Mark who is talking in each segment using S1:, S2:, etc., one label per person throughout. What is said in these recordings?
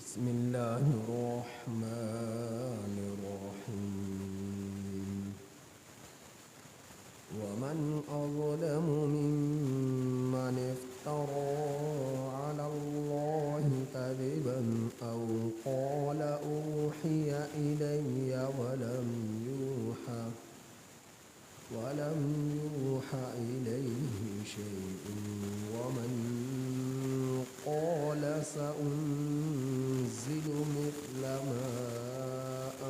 S1: بسم الله الرحمن الرحيم ومن أظلم ممن افترى على الله كذبا أو قال أوحي إلي ولم يوحى إليه شيء ومن قال سأنزل مثل ما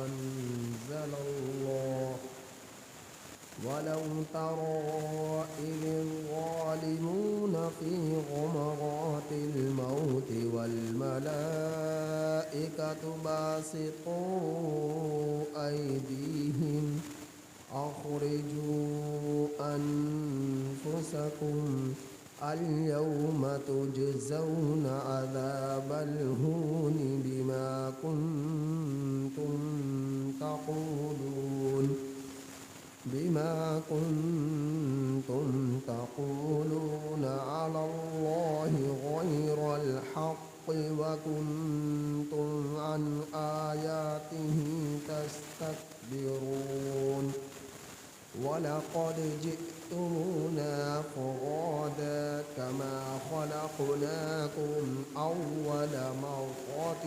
S1: أنزل الله ولو ترى إذ الظالمون في غمرات الموت والملائكة باسطوا أيديهم أخرجوا أنفسكم اليوم تجزون عذاب الهون بما كنتم تقولون على الله غير الحق وكنتم عن آياته تستكبرون ولقد جئتمونا فرادا كما خلقناكم أول مرة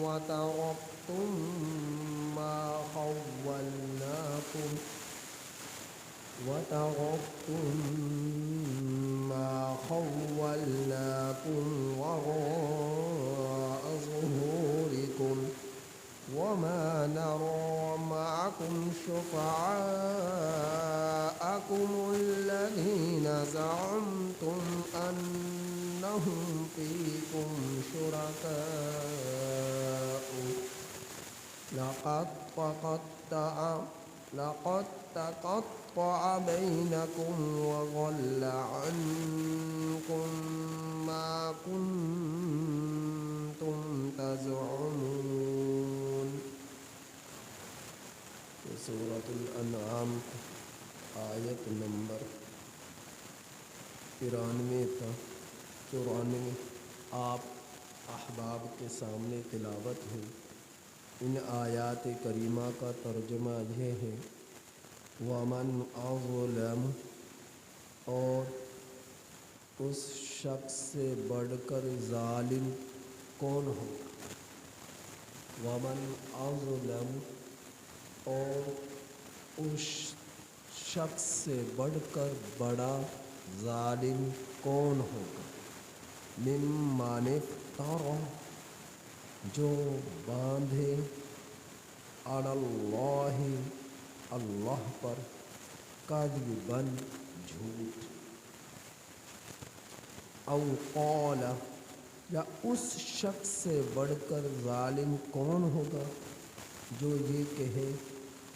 S1: وتركتم ما خولناكم وراء ظهوركم وما نرى معكم شفعاءكم الذين زعمتم أنهم فيكم شركاء لقد تقطع بينكم وضل عنكم ما كنتم تزعمون. سورة الانعام آیت نمبر 94 آپ احباب کے سامنے تلاوت ہے. ان آیات کریمہ کا ترجمہ یہ ہے وَمَنْ أَظْلَمُ اور اس شخص سے بڑھ کر ظالم کون ہوگا. وَمَنْ أَظْلَمُ اور اس شخص سے بڑھ کر بڑا ظالم کون ہوگا. ممن افترى جو باندھے علی اللہ اللہ پر کذبا جھوٹ او قال یا اس شخص سے بڑھ کر ظالم کون ہوگا جو یہ کہے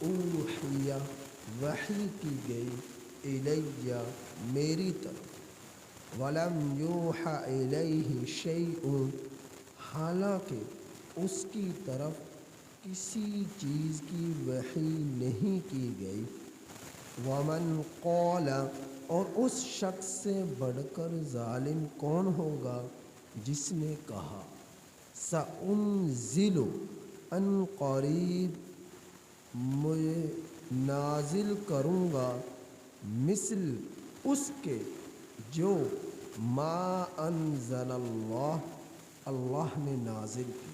S1: اوحی وحی کی گئی الیہ میری طرف ولم یوحى الیہ شیء حالانکہ اس کی طرف کسی چیز کی وحی نہیں کی گئی. ومن قال اور اس شخص سے بڑھ کر ظالم کون ہوگا جس نے کہا سأنزل ان قریب میں نازل کروں گا مثل اس کے جو ما انزل اللہ نے نازل کیا.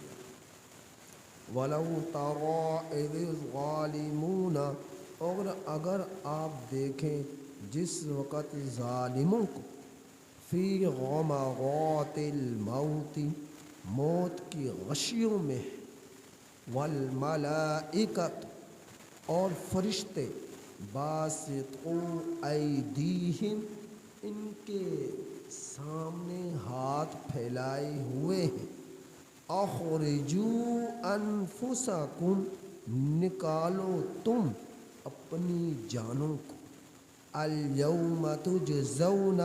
S1: وَلَوْ تَرَى إِذِ الظَّالِمُونَ اور اگر آپ دیکھیں جس وقت ظالموں کو فی غمرات الموت موت کی غشیوں میں والملائکۃ اور فرشتے باسطوا ایدیہم ان کے سامنے ہاتھ پھیلائے ہوئے ہیں. اخرجوا انفسکم نکالو تم اپنی جانوں کو. الیوم تجزون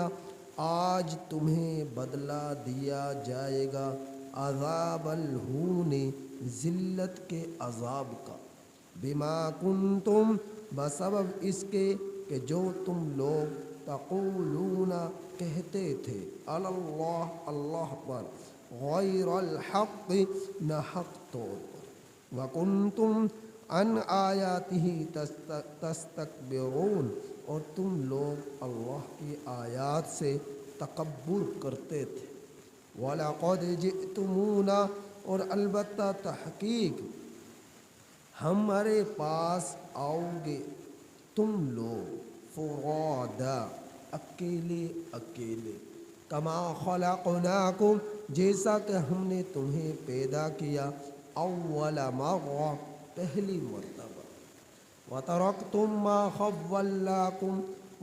S1: آج تمہیں بدلہ دیا جائے گا عذاب الہون ذلت کے عذاب کا. بما کنتم بسبب اس کے کہ جو تم لوگ تقولون کہتے تھے اللہ پر غیر الحق، نہ حق طور پر، وکنتم عن آیاتہ تستکبرون، اور تم لوگ اللہ کی آیات سے تکبر کرتے تھے، وَلَقَدْ جِئْتُمُونَا، اور البتہ تحقیق ہمارے پاس آؤ گے تم لوگ، فرادا، اکیلے اکیلے، کما خلقناکم، جیسا کہ ہم نے تمہیں پیدا کیا، اول مرہ، پہلی مرتبہ، وَتَرَكْتُم مَّا خَوَّلْنَاكُمْ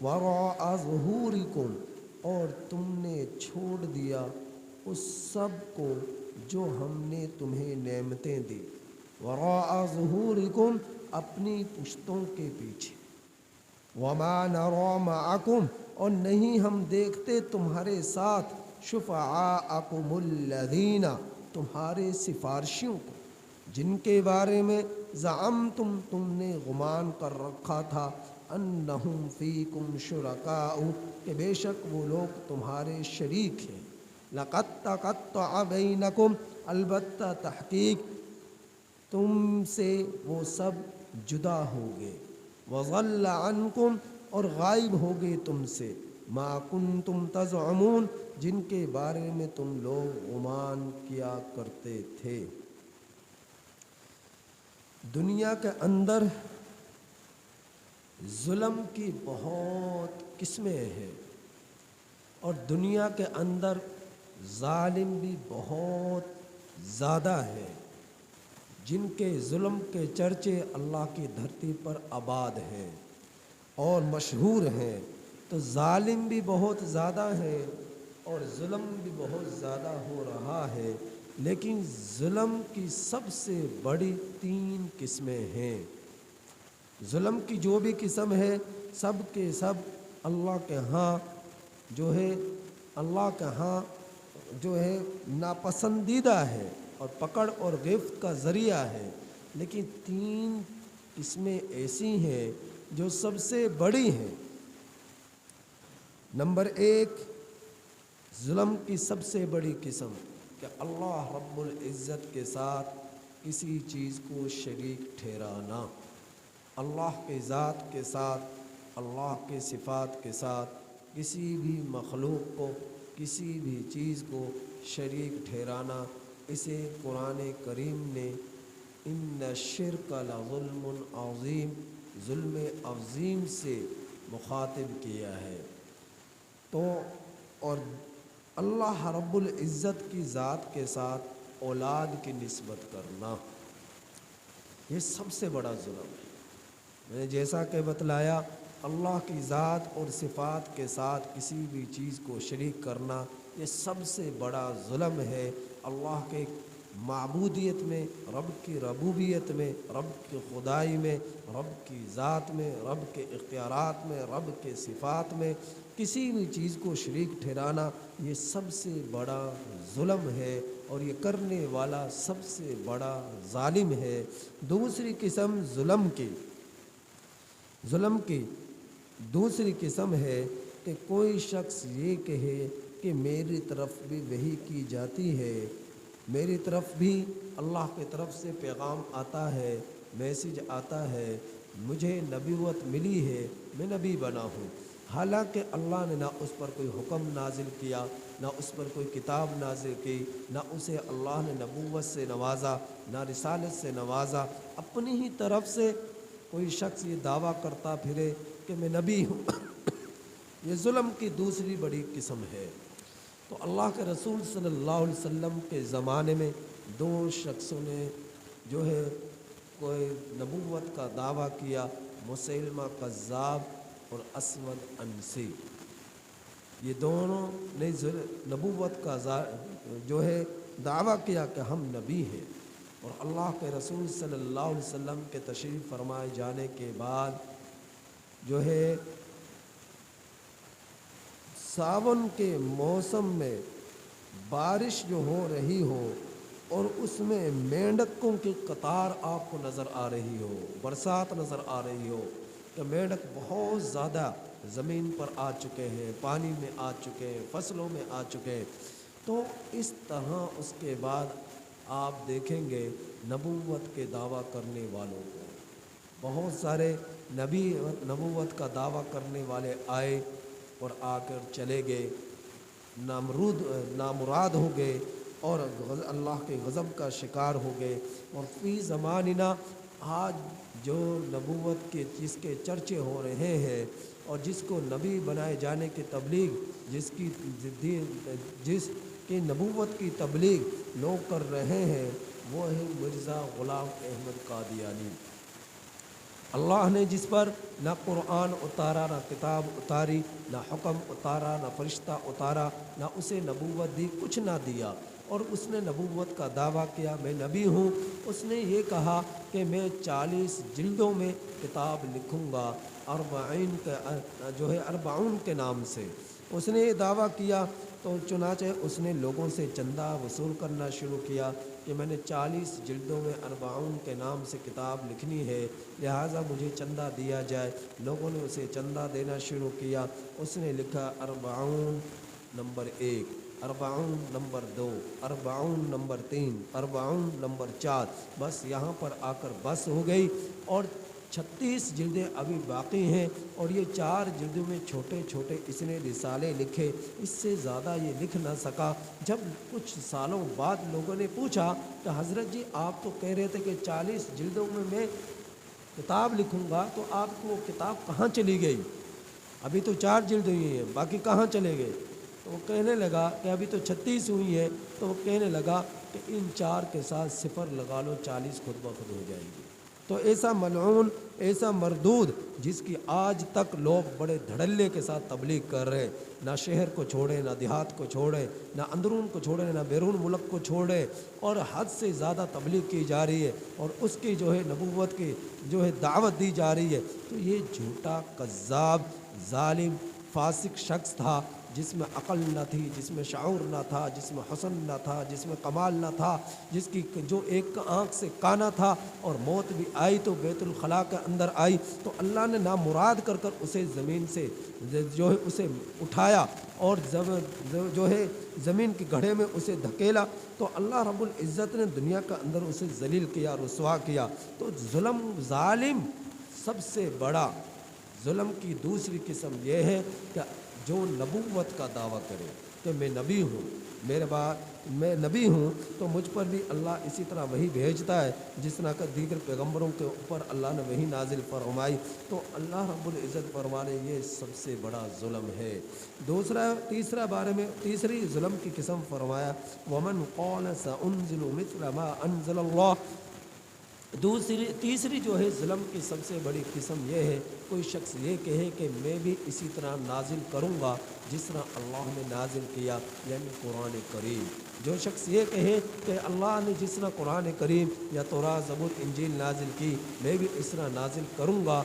S1: وَرَاءَ ظُهُورِكُمْ، اور تم نے چھوڑ دیا اس سب کو جو ہم نے تمہیں نعمتیں دی، وَرَاءَ ظُهُورِكُمْ، اپنی پشتوں کے پیچھے، وَمَا نَرَىٰ مَعَكُمْ، اور نہیں ہم دیکھتے تمہارے ساتھ، شُفَعَاءَكُمُ الَّذِينَ، تمہارے سفارشیوں کو، جن کے بارے میں زعمتم، تم نے گمان کر رکھا تھا، انہم فیکم شرکاء، کہ بے شک وہ لوگ تمہارے شریک ہیں، لقد تقطع بینکم، البتہ تحقیق تم سے وہ سب جدا ہو گئے، وضل عنکم، اور غائب ہو گئے تم سے، ما کنتم تزعمون، جن کے بارے میں تم لوگ گمان کیا کرتے تھے۔ دنیا کے اندر ظلم کی بہت قسمیں ہیں، اور دنیا کے اندر ظالم بھی بہت زیادہ ہے، جن کے ظلم کے چرچے اللہ کی دھرتی پر آباد ہیں اور مشہور ہیں۔ تو ظالم بھی بہت زیادہ ہے اور ظلم بھی بہت زیادہ ہو رہا ہے، لیکن ظلم کی سب سے بڑی 3 قسمیں ہیں۔ ظلم کی جو بھی قسم ہے، سب کے سب اللہ کے ہاں جو ہے ناپسندیدہ ہے اور پکڑ اور گرفت کا ذریعہ ہے، لیکن 3 قسمیں ایسی ہیں جو سب سے بڑی ہیں۔ نمبر 1، ظلم کی سب سے بڑی قسم کہ اللہ رب العزت کے ساتھ کسی چیز کو شریک ٹھہرانا، اللہ کے ذات کے ساتھ، اللہ کے صفات کے ساتھ کسی بھی مخلوق کو، کسی بھی چیز کو شریک ٹھہرانا، اسے قرآن کریم نے ان الشرک لظلم عظیم، ظلم عظیم سے مخاطب کیا ہے۔ تو اور اللہ رب العزت کی ذات کے ساتھ اولاد کی نسبت کرنا، یہ سب سے بڑا ظلم ہے۔ میں نے جیسا کہ بتلایا، اللہ کی ذات اور صفات کے ساتھ کسی بھی چیز کو شریک کرنا، یہ سب سے بڑا ظلم ہے۔ اللہ کے معبودیت میں، رب کی ربوبیت میں، رب کی خدائی میں، رب کی ذات میں، رب کے اختیارات میں، رب کے صفات میں کسی بھی چیز کو شریک ٹھہرانا، یہ سب سے بڑا ظلم ہے، اور یہ کرنے والا سب سے بڑا ظالم ہے۔ دوسری قسم ظلم کی دوسری قسم ہے کہ کوئی شخص یہ کہے کہ میری طرف بھی وحی کی جاتی ہے، میری طرف بھی اللہ کی طرف سے پیغام آتا ہے، میسج آتا ہے، مجھے نبوت ملی ہے، میں نبی بنا ہوں، حالانکہ اللہ نے نہ اس پر کوئی حکم نازل کیا، نہ اس پر کوئی کتاب نازل کی، نہ اسے اللہ نے نبوت سے نوازا، نہ رسالت سے نوازا، اپنی ہی طرف سے کوئی شخص یہ دعویٰ کرتا پھرے کہ میں نبی ہوں، یہ ظلم کی دوسری بڑی قسم ہے۔ تو اللہ کے رسول صلی اللہ علیہ وسلم کے زمانے میں 2 شخصوں نے جو ہے کوئی نبوت کا دعویٰ کیا، مسیلمہ کذاب اور اسود عنسی، یہ دونوں نے نبوت کا جو ہے دعویٰ کیا کہ ہم نبی ہیں، اور اللہ کے رسول صلی اللہ علیہ وسلم کے تشریف فرمائے جانے کے بعد جو ہے ساون کے موسم میں بارش جو ہو رہی ہو اور اس میں مینڈکوں کی قطار آپ کو نظر آ رہی ہو، برسات نظر آ رہی ہو کہ مینڈک بہت زیادہ زمین پر آ چکے ہیں، پانی میں آ چکے ہیں، فصلوں میں آ چکے ہیں، تو اس طرح اس کے بعد آپ دیکھیں گے نبوت کے دعویٰ کرنے والوں کو بہت سارے نبوت کا دعویٰ کرنے والے آئے اور آ کر چلے گئے، نامراد ہو گئے اور اللہ کے غضب کا شکار ہو گئے۔ اور فی زماننا آج جو نبوت کے جس کے چرچے ہو رہے ہیں اور جس کو نبی بنائے جانے کی تبلیغ، جس کی نبوت کی تبلیغ لوگ کر رہے ہیں، وہ ہے مرزا غلام احمد قادیانی۔ اللہ نے جس پر نہ قرآن اتارا، نہ کتاب اتاری، نہ حکم اتارا، نہ فرشتہ اتارا، نہ اسے نبوت دی، کچھ نہ دیا، اور اس نے نبوت کا دعویٰ کیا میں نبی ہوں۔ اس نے یہ کہا کہ میں 40 جلدوں میں کتاب لکھوں گا، 40 کے نام سے اس نے یہ دعویٰ کیا۔ تو چنانچہ اس نے لوگوں سے چندہ وصول کرنا شروع کیا کہ میں نے 40 جلدوں میں 40 کے نام سے کتاب لکھنی ہے، لہٰذا مجھے چندہ دیا جائے۔ لوگوں نے اسے چندہ دینا شروع کیا۔ اس نے لکھا 40 نمبر 1، 40 نمبر 2، 40 نمبر 3، 40 نمبر 4، بس یہاں پر آ کر بس ہو گئی، اور 36 جلدیں ابھی باقی ہیں، اور یہ 4 جلدوں میں چھوٹے چھوٹے اس نے رسالے لکھے، اس سے زیادہ یہ لکھ نہ سکا۔ جب کچھ سالوں بعد لوگوں نے پوچھا کہ حضرت جی آپ تو کہہ رہے تھے کہ 40 جلدوں میں کتاب لکھوں گا، تو آپ کو وہ کتاب کہاں چلی گئی؟ ابھی تو 4 جلد ہوئی ہیں، باقی کہاں چلے گئے؟ تو وہ کہنے لگا کہ ابھی تو 36 ہوئی ہے۔ تو وہ کہنے لگا کہ ان 4 کے ساتھ 0 لگا لو، 40 خود بخود ہو جائیں گی۔ تو ایسا ملعون، ایسا مردود، جس کی آج تک لوگ بڑے دھڑلے کے ساتھ تبلیغ کر رہے، نہ شہر کو چھوڑے، نہ دیہات کو چھوڑے، نہ اندرون کو چھوڑے، نہ بیرون ملک کو چھوڑے، اور حد سے زیادہ تبلیغ کی جا رہی ہے، اور اس کی نبوت کی دعوت دی جا رہی ہے۔ تو یہ جھوٹا، کذاب، ظالم، فاسق شخص تھا، جس میں عقل نہ تھی، جس میں شعور نہ تھا، جس میں حسن نہ تھا، جس میں کمال نہ تھا، جس کی جو ایک آنکھ سے کانا تھا، اور موت بھی آئی تو بیت الخلاء کے اندر آئی، تو اللہ نے نامراد کر اسے زمین سے اسے اٹھایا، اور زمین کے گڑھے میں اسے دھکیلا، تو اللہ رب العزت نے دنیا کے اندر اسے ذلیل کیا، رسوا کیا۔ تو ظالم سب سے بڑا ظلم کی دوسری قسم یہ ہے کہ جو نبوت کا دعویٰ کرے کہ میں نبی ہوں، میں نبی ہوں، تو مجھ پر بھی اللہ اسی طرح وحی بھیجتا ہے جس طرح کا دیگر پیغمبروں کے اوپر اللہ نے وحی نازل فرمائی۔ تو اللہ رب العزت فرمانے یہ سب سے بڑا ظلم ہے۔ تیسری ظلم کی قسم فرمایا وَمَنْ قَالَ سَأُنزِلُ مِثْلَ مَا أَنزَلَ اللَّهُ۔ تیسری ظلم کی سب سے بڑی قسم یہ ہے، کوئی شخص یہ کہے کہ میں بھی اسی طرح نازل کروں گا جس طرح اللہ نے نازل کیا، یعنی قرآن کریم۔ جو شخص یہ کہے کہ اللہ نے جس طرح قرآن کریم یا تورات، زبور، انجیل نازل کی، میں بھی اس طرح نازل کروں گا،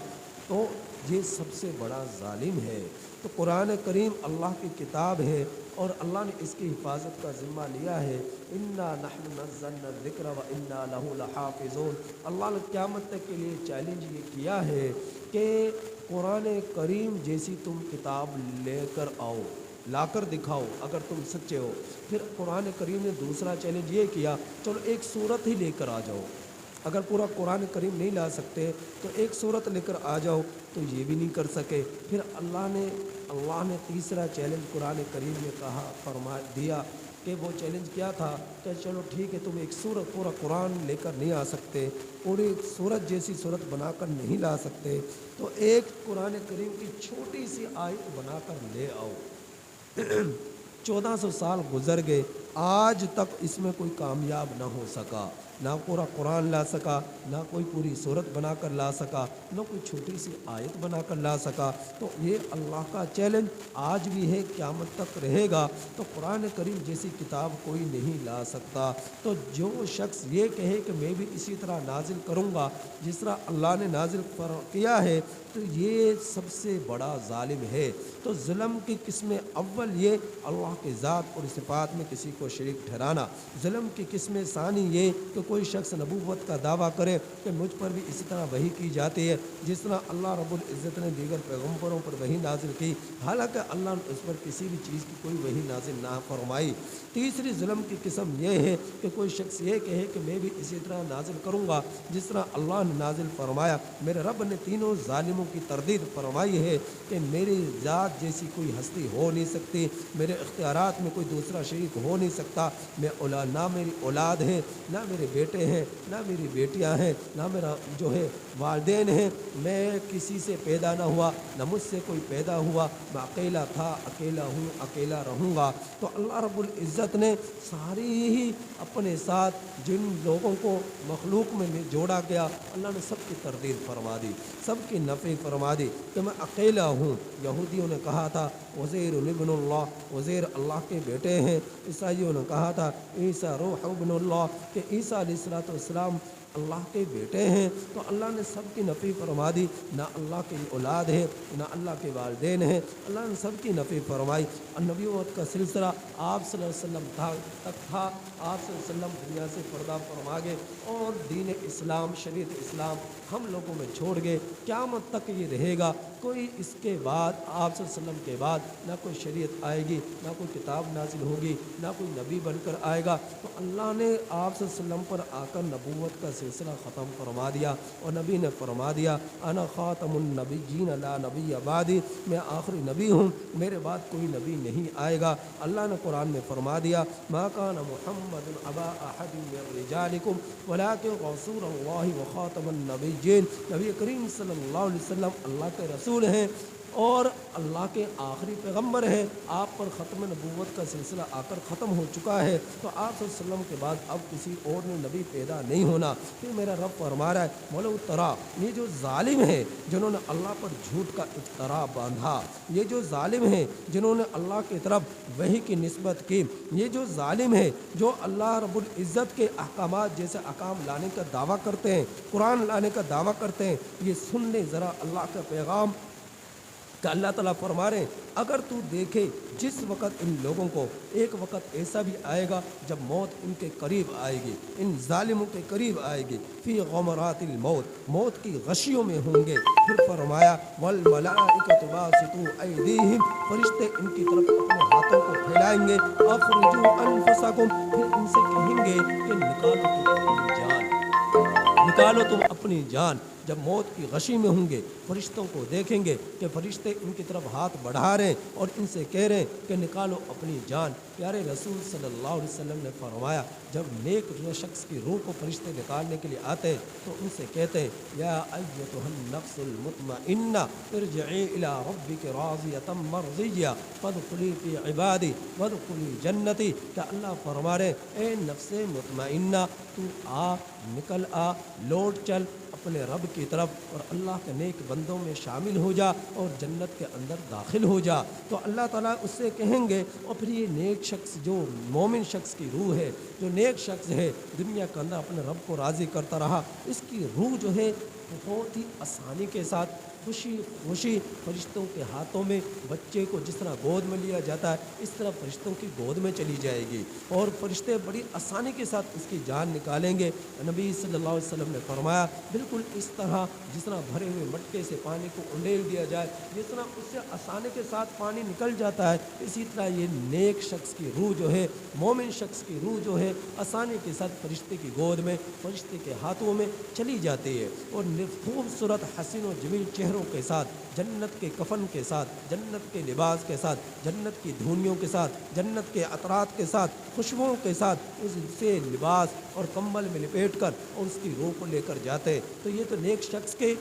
S1: تو یہ سب سے بڑا ظالم ہے۔ تو قرآن کریم اللہ کی کتاب ہے، اور اللہ نے اس کی حفاظت کا ذمہ لیا ہے۔ اِنَّا نَحْنُ نَزَّلْنَا الذِّكْرَ وَإِنَّا لَهُ لَحَافِظُونَ۔ اللہ نے قیامت تک کے لیے چیلنج یہ کیا ہے کہ قرآن کریم جیسی تم کتاب لے کر آؤ، لا کر دکھاؤ اگر تم سچے ہو۔ پھر قرآن کریم نے دوسرا چیلنج یہ کیا، چلو ایک سورت ہی لے کر آ جاؤ، اگر پورا قرآن کریم نہیں لا سکتے تو ایک سورت لے کر آ جاؤ، تو یہ بھی نہیں کر سکے۔ پھر اللہ نے تیسرا چیلنج قرآن کریم میں فرما دیا کہ وہ چیلنج کیا تھا کہ چلو ٹھیک ہے، تم ایک سورت پورا قرآن لے کر نہیں آ سکتے، پوری سورت جیسی سورت بنا کر نہیں لا سکتے، تو ایک قرآن کریم کی چھوٹی سی آیت بنا کر لے آؤ۔ 1400 سال گزر گئے، آج تک اس میں کوئی کامیاب نہ ہو سکا، نہ پورا قرآن لا سکا، نہ کوئی پوری صورت بنا کر لا سکا، نہ کوئی چھوٹی سی آیت بنا کر لا سکا۔ تو یہ اللہ کا چیلنج آج بھی ہے، قیامت تک رہے گا۔ تو قرآن کریم جیسی کتاب کوئی نہیں لا سکتا۔ تو جو شخص یہ کہے کہ میں بھی اسی طرح نازل کروں گا جس طرح اللہ نے نازل کیا ہے، تو یہ سب سے بڑا ظالم ہے۔ تو ظلم کی قسم اول یہ اللہ کے ذات اور صفات میں کسی کو شریک ٹھہرانا، ظلم کی قسم ثانی یہ کہ کوئی شخص نبوت کا دعویٰ کرے کہ مجھ پر بھی اسی طرح وحی کی جاتی ہے جس طرح اللہ رب العزت نے دیگر پیغمبروں پر وحی نازل کی، حالانکہ اللہ نے اس پر کسی بھی چیز کی کوئی وحی نازل نہ فرمائی۔ تیسری ظلم کی قسم یہ ہے کہ کوئی شخص یہ کہے کہ میں بھی اسی طرح نازل کروں گا جس طرح اللہ نے نازل فرمایا۔ میرے رب نے تینوں ظالموں کی تردید فرمائی ہے کہ میری ذات جیسی کوئی ہستی ہو نہیں سکتی، میرے اختیارات میں کوئی دوسرا شریک ہو نہیں سکتا، میں نہ میری اولاد ہے، نہ میرے بیٹے ہیں، نہ میری بیٹیاں ہیں، نہ میرا جو ہے والدین ہیں، میں کسی سے پیدا نہ ہوا، نہ مجھ سے کوئی پیدا ہوا، میں اکیلا تھا، اکیلا ہوں، اکیلا رہوں گا۔ تو اللہ رب العزت نے ساری ہی اپنے ساتھ جن لوگوں کو مخلوق میں جوڑا گیا، اللہ نے سب کی تردید فرما دی، سب کی نفی فرما دی کہ میں اکیلا ہوں۔ یہودیوں نے کہا تھا عزیر ابن اللہ، عزیر اللہ کے بیٹے ہیں۔ عیسائیوں نے کہا تھا عیسیٰ روح ابن اللہ، کہ عیسیٰ علیہ السلام اللہ کے بیٹے ہیں۔ تو اللہ نے سب کی نفی فرما دی، نہ اللہ کی اولاد ہے، نہ اللہ کے والدین ہیں، اللہ نے سب کی نفی فرمائی۔ نبوت کا سلسلہ آپ صلی اللہ علیہ وسلم تک تھا، آپ صلی اللہ علیہ وسلم دنیا سے پردہ فرما گئے اور دین اسلام، شریعت اسلام ہم لوگوں میں چھوڑ گئے، قیامت تک یہ رہے گا۔ کوئی اس کے بعد آپ صلی اللہ علیہ وسلم کے بعد نہ کوئی شریعت آئے گی، نہ کوئی کتاب نازل ہوگی، نہ کوئی نبی بن کر آئے گا۔ تو اللہ نے آپ صلی اللہ علیہ وسلم پر آ کر نبوت کا سلسلہ ختم فرما دیا، اور نبی نے فرما دیا انا خاتم النبیین لا نبی بعدی، میں آخری نبی ہوں، میرے بعد کوئی نبی نہیں آئے گا۔ اللہ نے قرآن میں فرما دیا ما کان محمد ابا احد من رجالکم ولکن رسول اللہ وخاتم النبیین، نبی کریم صلی اللہ علیہ وسلم اللہ کے رسول ہیں اور اللہ کے آخری پیغمبر ہیں۔ آپ پر ختم نبوت کا سلسلہ آ کر ختم ہو چکا ہے، تو آپ صلی اللہ علیہ وسلم کے بعد اب کسی اور نے نبی پیدا نہیں ہونا۔ پھر میرا رب فرما رہا ہے مولو ترا، یہ جو ظالم ہیں جنہوں نے اللہ پر جھوٹ کا افترا باندھا، یہ جو ظالم ہیں جنہوں نے اللہ کی طرف وحی کی نسبت کی، یہ جو ظالم ہیں جو اللہ رب العزت کے احکامات جیسے احکام لانے کا دعویٰ کرتے ہیں، قرآن لانے کا دعویٰ کرتے ہیں، یہ سن لیں ذرا اللہ کا پیغام کہ اللہ تعالیٰ فرما رہے ہیں اگر تو دیکھے جس وقت ان لوگوں کو ایک وقت ایسا بھی آئے گا جب موت ان کے قریب آئے گی، ان ظالموں کے قریب آئے گی، فی غمرات الموت، موت کی غشیوں میں ہوں گے۔ پھر فرمایا والملائکۃ باسطوا ایدیہم، فرشتے ان کی طرف اپنے ہاتھوں کو پھیلائیں گے، اخرجوا انفسکم، پھر ان سے کہیں گے کہ نکالو تم اپنی جان، نکالو تم اپنی جان۔ جب موت کی غشی میں ہوں گے، فرشتوں کو دیکھیں گے کہ فرشتے ان کی طرف ہاتھ بڑھا رہے ہیں اور ان سے کہہ رہے ہیں کہ نکالو اپنی جان۔ پیارے رسول صلی اللہ علیہ وسلم نے فرمایا جب نیک شخص کی روح کو فرشتے نکالنے کے لیے آتے ہیں تو ان سے کہتے ہیں یا ایتھا النفس المطمئنہ ارجعی الی ربک راضیۃ مرضیہ فادخلی فی عبادی وادخلی جنتی، کہ اللہ فرما رہے اے نفس مطمئنہ تو آ، نکل آ، لوٹ چل اپنے رب کی طرف اور اللہ کے نیک بندوں میں شامل ہو جا اور جنت کے اندر داخل ہو جا۔ تو اللہ تعالیٰ اس سے کہیں گے، اور پھر یہ نیک شخص جو مومن شخص کی روح ہے، جو نیک شخص ہے دنیا کے اندر اپنے رب کو راضی کرتا رہا، اس کی روح جو ہے بہت ہی آسانی کے ساتھ خوشی خوشی فرشتوں کے ہاتھوں میں، بچے کو جس طرح گود میں لیا جاتا ہے اس طرح فرشتوں کی گود میں چلی جائے گی، اور فرشتے بڑی آسانی کے ساتھ اس کی جان نکالیں گے۔ نبی صلی اللہ علیہ وسلم نے فرمایا بالکل اس طرح جس طرح بھرے ہوئے مٹکے سے پانی کو انڈیل دیا جائے، جس طرح اس سے آسانی کے ساتھ پانی نکل جاتا ہے، اسی طرح یہ نیک شخص کی روح جو ہے، مومن شخص کی روح جو ہے آسانی کے ساتھ فرشتے کی گود میں، فرشتے کے ہاتھوں میں چلی جاتی ہے، اور خوبصورت حسین و جمیل چہروں کے ساتھ، جنت کے کفن کے ساتھ، جنت کے لباس کے ساتھ، جنت کی دھونیوں کے ساتھ، جنت کے عطرات کے ساتھ، خوشبوؤں کے ساتھ اس سے لباس اور کمبل میں لپیٹ کر اور اس کی روح کو لے کر جاتے۔ تو یہ تو نیک شخص کے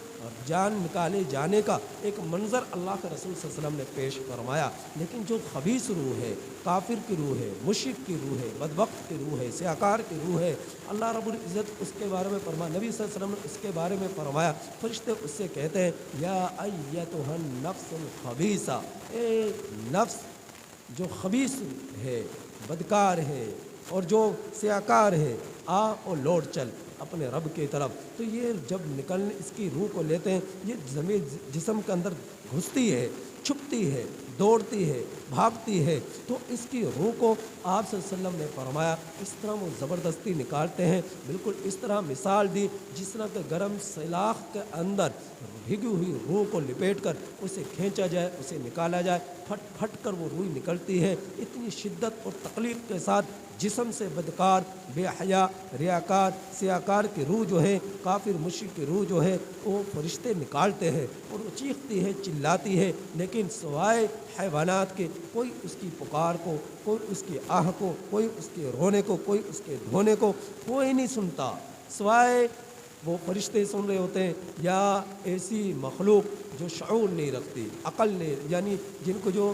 S1: جان نکالے جانے کا ایک منظر اللہ کے رسول صلی اللہ علیہ وسلم نے پیش فرمایا۔ لیکن جو خبیث روح ہے، کافر کی روح ہے، مشرک کی روح ہے، بدبخت کی روح ہے، سیاکار کی روح ہے، اللہ رب العزت اس کے بارے میں فرمایا، نبی صلی اللہ علیہ وسلم نے اس کے بارے میں فرمایا، فرشتے اس سے کہتے ہیں یا ایتھا النفس الخبیثہ، اے نفس جو خبیث ہے، بدکار ہے اور جو سیاکار ہے، آ اور لوٹ چل اپنے رب کی طرف۔ تو یہ جب نکلنے اس کی روح کو لیتے ہیں، یہ زمین جسم کے اندر گھستی ہے، چھپتی ہے، دوڑتی ہے، بھاگتی ہے، تو اس کی روح کو آپ صلی اللہ علیہ وسلم نے فرمایا اس طرح وہ زبردستی نکالتے ہیں، بالکل اس طرح مثال دی جس طرح کہ گرم سلاخ کے اندر بھیگی ہوئی روح کو لپیٹ کر اسے کھینچا جائے، اسے نکالا جائے، پھٹ پھٹ کر وہ روح نکلتی ہے، اتنی شدت اور تکلیف کے ساتھ جسم سے بدکار، بے حیا، ریاکار، سیاکار کی روح جو ہے، کافر مشرک کی روح جو ہے وہ فرشتے نکالتے ہیں اور وہ چیختی ہے، چلاتی ہے، لیکن سوائے حیوانات کے کوئی اس کی پکار کو، کوئی اس کی آہ کو، کوئی اس کے رونے کو، کوئی اس کے دھونے کو کوئی نہیں سنتا، سوائے وہ فرشتے سن رہے ہوتے ہیں یا ایسی مخلوق جو شعور نہیں رکھتی، عقل نہیں، یعنی جن کو جو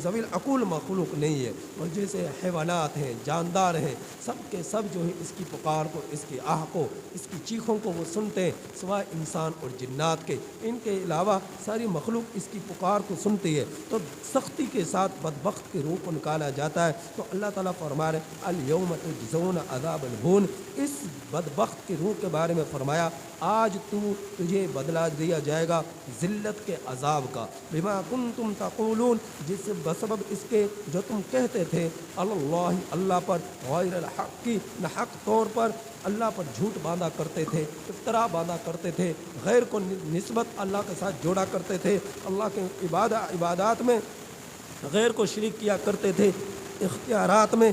S1: ذوی العقول مخلوق نہیں ہے، اور جیسے حیوانات ہیں، جاندار ہیں، سب کے سب جو ہے اس کی پکار کو، اس کی آہ کو، اس کی چیخوں کو وہ سنتے ہیں، سوائے انسان اور جنات کے، ان کے علاوہ ساری مخلوق اس کی پکار کو سنتی ہے، تو سختی کے ساتھ بدبخت کی روح کو نکالا جاتا ہے۔ تو اللہ تعالیٰ فرما رہے الیوم تجزون عذاب الہون، اس بدبخت کی روح کے بارے میں فرمایا آج تجھے بدلہ دیا جائے گا ذلت کے عذاب کا، بما کنتم تقولون، جس بسبب اس کے جو تم کہتے تھے اللہ پر غیر الحق کی، نہ حق طور پر اللہ پر جھوٹ باندھا کرتے تھے، افترا باندھا کرتے تھے، غیر کو نسبت اللہ کے ساتھ جوڑا کرتے تھے، اللہ کے عبادات میں غیر کو شریک کیا کرتے تھے، اختیارات میں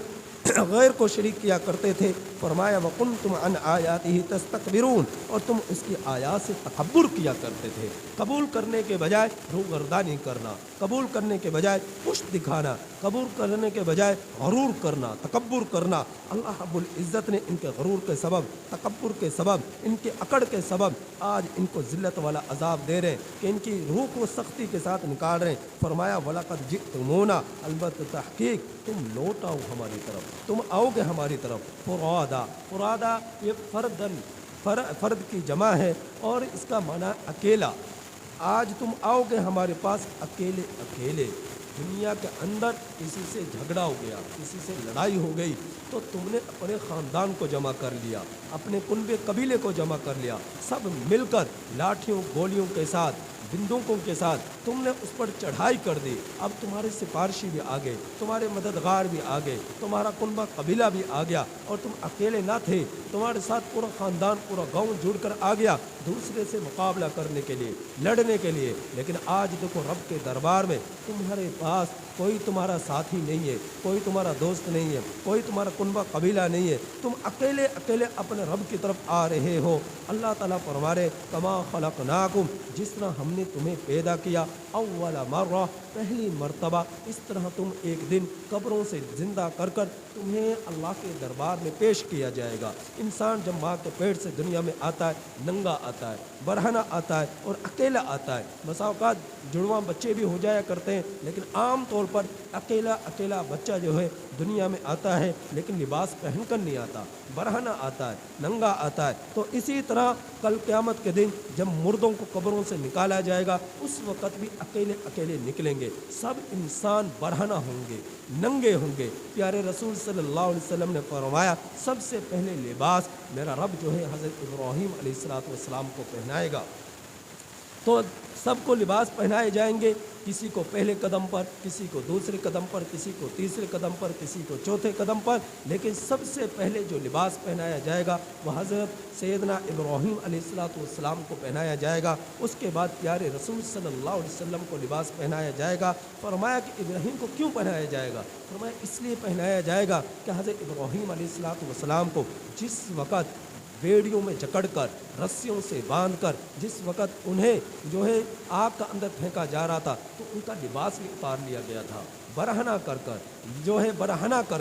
S1: غیر کو شریک کیا کرتے تھے، فرمایا وَقُنْتُمْ عَنْ آیَاتِهِ تَسْتَكْبِرُونَ، اور تم اس کی آیات سے تکبر کیا کرتے تھے، قبول کرنے کے بجائے روگردانی کرنا، قبول کرنے کے بجائے پشت دکھانا، قبول کرنے کے بجائے غرور کرنا، تکبر کرنا۔ اللہ رب العزت نے ان کے غرور کے سبب، تکبر کے سبب، ان کے اکڑ کے سبب آج ان کو ذلت والا عذاب دے رہے ہیں کہ ان کی روح کو سختی کے ساتھ نکال رہے ہیں۔ فرمایا وَلَقَدْ جِئْتُمُونَا، البتہ تحقیق تم لوٹ آؤ ہماری طرف، تم آؤ گے ہماری طرف، فرادا، فرادا یہ فرد کی جمع ہے اور اس کا معنی اکیلا، آج تم آؤ گے ہمارے پاس اکیلے اکیلے، دنیا کے اندر کسی سے جھگڑا ہو گیا، کسی سے لڑائی ہو گئی تو تم نے اپنے خاندان کو جمع کر لیا، اپنے کنبے قبیلے کو جمع کر لیا، سب مل کر لاٹھیوں گولیوں کے ساتھ، بندوقوں کے ساتھ تم نے اس پر چڑھائی کر دی، اب تمہارے سفارشی بھی آ گئے، تمہارے مددگار بھی آ گئے، تمہارا کنبہ قبیلہ بھی آ گیا، اور تم اکیلے نہ تھے، تمہارے ساتھ پورا خاندان، پورا گاؤں جڑ کر آ گیا دوسرے سے مقابلہ کرنے کے لیے، لڑنے کے لیے، لیکن آج دیکھو رب کے دربار میں تمہارے پاس کوئی تمہارا ساتھی نہیں ہے، کوئی تمہارا دوست نہیں ہے، کوئی تمہارا کنبہ قبیلہ نہیں ہے، تم اکیلے اکیلے اپنے رب کی طرف آ رہے ہو۔ اللہ تعالیٰ فرما رہے کما خلقناکم، جس طرح ہم نے تمہیں پیدا کیا اول مرہ، پہلی مرتبہ، اس طرح تم ایک دن قبروں سے زندہ کر کر تمہیں اللہ کے دربار میں پیش کیا جائے گا۔ انسان جب ماں کے پیٹ سے دنیا میں آتا ہے ننگا آتا ہے، برہنہ آتا ہے اور اکیلا آتا ہے، بسا اوقات جڑواں بچے بھی ہو جایا کرتے ہیں، لیکن عام طور پر اکیلا بچہ جو ہے دنیا میں آتا ہے لیکن لباس پہن کر نہیں آتا، برہنہ آتا ہے، ننگا آتا ہے۔ تو اسی طرح کل قیامت کے دن جب مردوں کو قبروں سے نکالا جائے گا اس وقت بھی اکیلے اکیلے نکلیں گے، سب انسان برہنہ ہوں گے، ننگے ہوں گے۔ پیارے رسول صلی اللہ علیہ وسلم نے فرمایا سب سے پہلے لباس میرا رب جو ہے حضرت ابراہیم علیہ السلام کو پہنائے گا، تو سب کو لباس پہنائے جائیں گے، کسی کو پہلے قدم پر، کسی کو دوسرے قدم پر، کسی کو تیسرے قدم پر، کسی کو چوتھے قدم پر، لیکن سب سے پہلے جو لباس پہنایا جائے گا وہ حضرت سیدنا ابراہیم علیہ السلام کو پہنایا جائے گا۔ اس کے بعد پیارے رسول صلی اللہ علیہ وسلم کو لباس پہنایا جائے گا۔ فرمایا کہ ابراہیم کو کیوں پہنایا جائے گا؟ فرمایا اس لیے پہنایا جائے گا کہ حضرت ابراہیم علیہ السلام کو جس وقت بیڑیوں میں جکڑ کر، رسیوں سے باندھ کر، جس وقت انہیں جو ہے آگ کا اندر پھینکا جا رہا تھا تو ان کا لباس بھی اتار لیا گیا تھا، برہنہ کر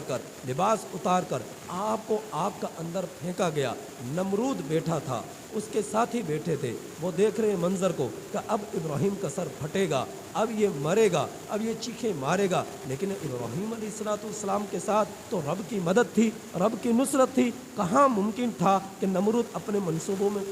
S1: کر لباس اتار کر آپ کو آگ کا اندر پھینکا گیا۔ نمرود بیٹھا تھا، اس کے ساتھی بیٹھے تھے، وہ دیکھ رہے منظر کو کہ اب ابراہیم کا سر پھٹے گا، اب یہ مرے گا، اب یہ چیخیں مارے گا، لیکن ابراہیم علیہ السلام کے ساتھ تو رب کی مدد تھی، رب کی نصرت تھی، کہاں ممکن تھا کہ نمرود اپنے منصوبوں میں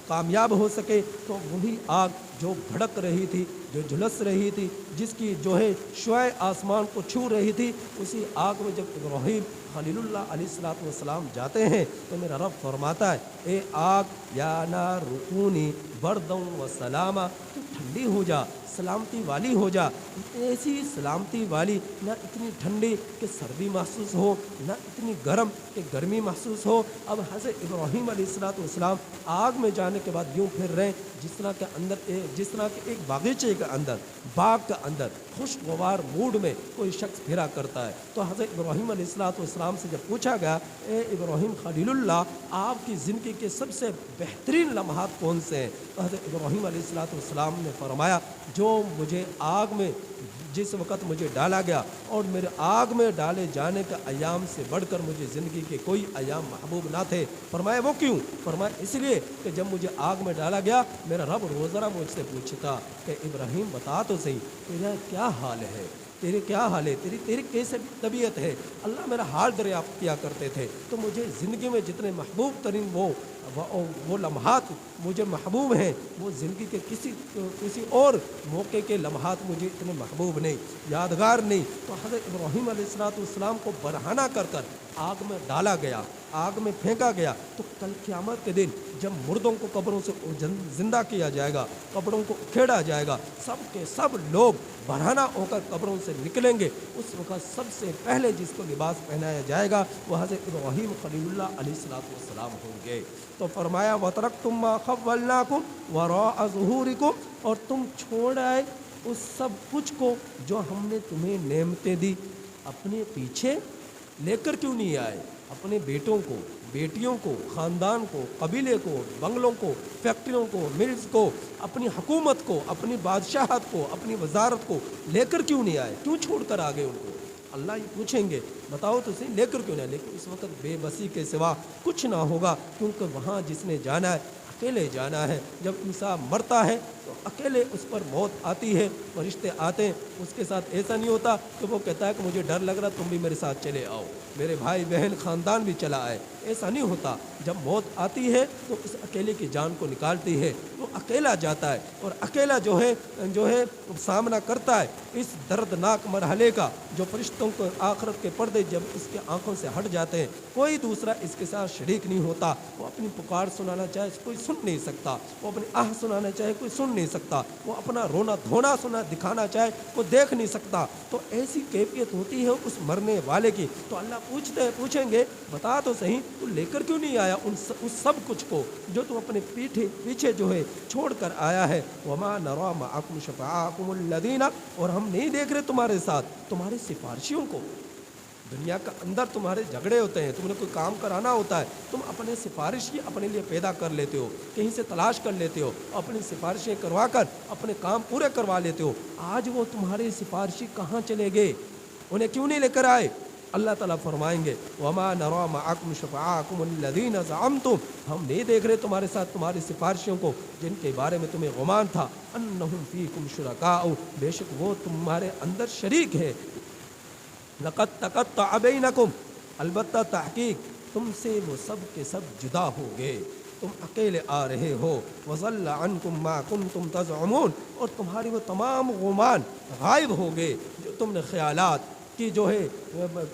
S1: کامیاب ہو سکے؟ تو وہی آگ جو بھڑک رہی تھی، جو جھلس رہی تھی، جس کی جو ہے شعاع آسمان کو چھو رہی تھی، اسی آگ میں جب ابراہیم خلیل اللہ علیہ الصلوۃ والسلام جاتے ہیں تو میرا رب فرماتا ہے اے آگ یا نار رکونی بردوں و سلامہ، تو ٹھنڈی ہو جا، سلامتی والی ہو جا، ایسی سلامتی والی، نہ اتنی ٹھنڈی کہ سردی محسوس ہو، نہ اتنی گرم کہ گرمی محسوس ہو۔ اب حضرت ابراہیم علیہ الصلوۃ والسلام آگ میں جانے کے بعد یوں پھر رہے جس طرح کے اندر جس طرح کے ایک باغیچے کے اندر، باغ کے اندر خوشگوار موڈ میں کوئی شخص پھرا کرتا ہے۔ تو حضرت ابراہیم علیہ الصلوۃ والسلام سے جب پوچھا گیا اے ابراہیم خلیل اللہ، آپ کی زندگی کے سب سے بہترین لمحات کون سے ہیں؟ تو حضرت ابراہیم علیہ الصلوۃ والسلام نے فرمایا جو مجھے آگ میں جس وقت مجھے ڈالا گیا اور میرے آگ میں ڈالے جانے کے ایام سے بڑھ کر مجھے زندگی کے کوئی ایام محبوب نہ تھے۔ فرمایا وہ کیوں؟ فرمایا اس لیے کہ جب مجھے آگ میں ڈالا گیا میرا رب روزانہ مجھ سے پوچھتا کہ ابراہیم بتا تو صحیح تیرا کیا حال ہے، تیرے کیا حال ہے، تیری کیسے طبیعت ہے۔ اللہ میرا حال دریافت کیا کرتے تھے۔ تو مجھے زندگی میں جتنے محبوب ترین وہ لمحات مجھے محبوب ہیں، وہ زندگی کے کسی اور موقع کے لمحات مجھے اتنے محبوب نہیں، یادگار نہیں۔ تو حضرت ابراہیم علیہ الصلوۃ والسلام کو برہنہ کر آگ میں ڈالا گیا، آگ میں پھینکا گیا۔ تو کل قیامت کے دن جب مردوں کو قبروں سے زندہ کیا جائے گا، قبروں کو کھیڑا جائے گا، سب کے سب لوگ برہنہ ہو کر قبروں سے نکلیں گے، اس وقت سب سے پہلے جس کو لباس پہنایا جائے گا وہ حضرت ابراہیم خلیل اللہ علیہ الصلوۃ والسلام ہوں گے۔ تو فرمایا وَتَرَكْتُم مَّا خَوَّلْنَاكُمْ وَرَاءَ ظُهُورِكُمْ، اور تم چھوڑ آئے اس سب کچھ کو جو ہم نے تمہیں نعمتیں دی، اپنے پیچھے لے کر کیوں نہیں آئے؟ اپنے بیٹوں کو، بیٹیوں کو، خاندان کو، قبیلے کو، بنگلوں کو، فیکٹریوں کو، ملز کو، اپنی حکومت کو، اپنی بادشاہت کو، اپنی وزارت کو لے کر کیوں نہیں آئے؟ کیوں چھوڑ کر آگے ان کو؟ اللہ یہ پوچھیں گے بتاؤ تو صحیح لے کر کیوں نہیں؟ لیکن اس وقت بے بسی کے سوا کچھ نہ ہوگا، کیونکہ وہاں جس نے جانا ہے اکیلے جانا ہے۔ جب انسان مرتا ہے تو اکیلے اس پر موت آتی ہے، فرشتے آتے ہیں، اس کے ساتھ ایسا نہیں ہوتا کہ وہ کہتا ہے کہ مجھے ڈر لگ رہا تم بھی میرے ساتھ چلے آؤ، میرے بھائی بہن خاندان بھی چلا آئے، ایسا نہیں ہوتا۔ جب موت آتی ہے تو اس اکیلے کی جان کو نکالتی ہے، وہ اکیلا جاتا ہے اور اکیلا جو ہے سامنا کرتا ہے اس دردناک مرحلے کا، جو فرشتوں کو آخرت کے پردے جب اس کے آنکھوں سے ہٹ جاتے ہیں، کوئی دوسرا اس کے ساتھ شریک نہیں ہوتا۔ وہ اپنی پکار سنانا چاہے کوئی سن نہیں سکتا، وہ اپنی آہ سنانا چاہے کوئی سن نہیں سکتا، وہ اپنا رونا دھونا دکھانا چاہے وہ دیکھ نہیں سکتا۔ تو ایسی کیفیت ہوتی ہے اس مرنے والے کی۔ تو اللہ پوچھیں گے بتا تو صحیح تو لے کر کیوں نہیں آیا اس سب کچھ کو جو تم اپنے پیچھے جو ہے چھوڑ کر آیا ہے۔ وما نرى معكم شفعاءكم الذين، اور ہم نہیں دیکھ رہے تمہارے ساتھ تمہارے سفارشیوں کو۔ دنیا کا اندر تمہارے جھگڑے ہوتے ہیں، تم نے کوئی کام کرانا ہوتا ہے، تم اپنے سفارشی اپنے لیے پیدا کر لیتے ہو، کہیں سے تلاش کر لیتے ہو، اپنی سفارشیں کروا کر اپنے کام پورے کروا لیتے ہو۔ آج وہ تمہارے سفارشی کہاں چلے گئے؟ انہیں کیوں نہیں لے کر آئے؟ اللہ تعالیٰ فرمائیں گے وما نرى معكم شفعاءكم الذين زعمتم، ہم نہیں دیکھ رہے تمہارے ساتھ تمہاری سفارشیوں کو جن کے بارے میں تمہیں گمان تھا، انہم فیکم شرکاء، بے شک وہ تمہارے اندر شریک ہے۔ لقد تقطع بینکم، البتہ تحقیق تم سے وہ سب کے سب جدا ہو گئے، تم اکیلے آ رہے ہو۔ وضل عنکم ما کنتم تزعمون، اور تمہاری وہ تمام گمان غائب ہو گئے جو تم نے خیالات کی جو ہے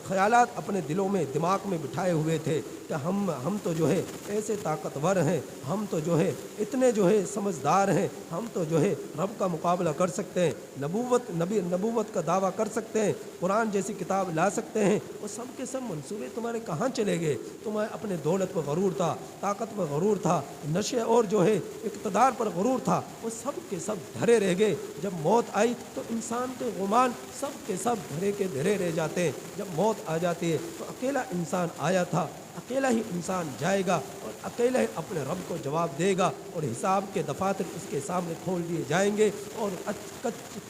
S1: خیالات اپنے دلوں میں دماغ میں بٹھائے ہوئے تھے کہ ہم تو جو ہے ایسے طاقتور ہیں، ہم تو جو ہے اتنے جو ہے سمجھدار ہیں، ہم تو جو ہے رب کا مقابلہ کر سکتے ہیں، نبوت کا دعویٰ کر سکتے ہیں، قرآن جیسی کتاب لا سکتے ہیں۔ وہ سب کے سب منصوبے تمہارے کہاں چلے گئے؟ تمہیں اپنے دولت پر غرور تھا، طاقت پر غرور تھا، نشے اور جو ہے اقتدار پر غرور تھا، وہ سب کے سب دھرے رہ گئے۔ جب موت آئی تو انسان کے گمان سب کے سب دھرے کے دھرے رہ جاتے ہیں۔ جب موت آ جاتی ہے تو اکیلا انسان آیا تھا، اکیلا ہی انسان جائے گا اور اکیلا ہی اپنے رب کو جواب دے گا، اور حساب کے دفاتر اس کے سامنے کھول دیے جائیں گے، اور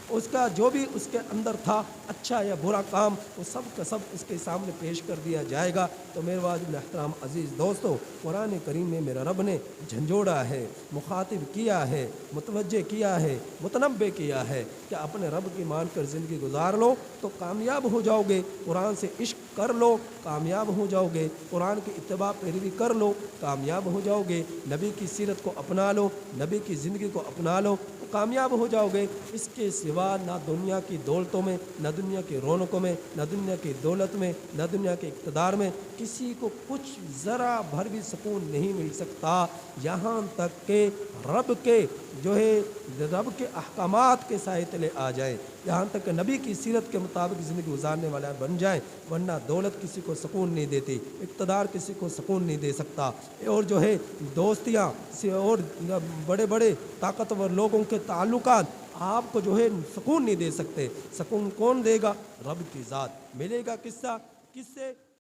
S1: اس کا جو بھی اس کے اندر تھا اچھا یا برا کام وہ سب کا سب اس کے سامنے پیش کر دیا جائے گا۔ تو میرے واجب احترام عزیز دوستو، قرآن کریم میں میرا رب نے جھنجھوڑا ہے، مخاطب کیا ہے، متوجہ کیا ہے، متنبہ کیا ہے کہ اپنے رب کی مان کر زندگی گزار لو تو کامیاب ہو جاؤ گے، قرآن سے عشق کر لو کامیاب ہو جاؤ گے، قرآن کی اتباع پیروی کر لو کامیاب ہو جاؤ گے، نبی کی سیرت کو اپنا لو، نبی کی زندگی کو اپنا لو تو کامیاب ہو جاؤ گے۔ اس کے سوا نہ دنیا کی دولتوں میں، نہ دنیا کی رونقوں میں، نہ دنیا کی دولت میں، نہ دنیا کے اقتدار میں کسی کو کچھ ذرا بھر بھی سکون نہیں مل سکتا، یہاں تک کہ رب کے رب کے احکامات کے سائے تلے آ جائیں، یہاں تک کہ نبی کی سیرت کے مطابق زندگی گزارنے والا بن جائیں، ورنہ دولت کسی کو سکون نہیں دیتی، اقتدار کسی کو سکون نہیں دے سکتا، اور دوستیاں اور بڑے بڑے طاقتور لوگوں کے تعلقات آپ کو سکون نہیں دے سکتے۔ سکون کون دے گا؟ رب کی ذات۔ ملے گا کس سے؟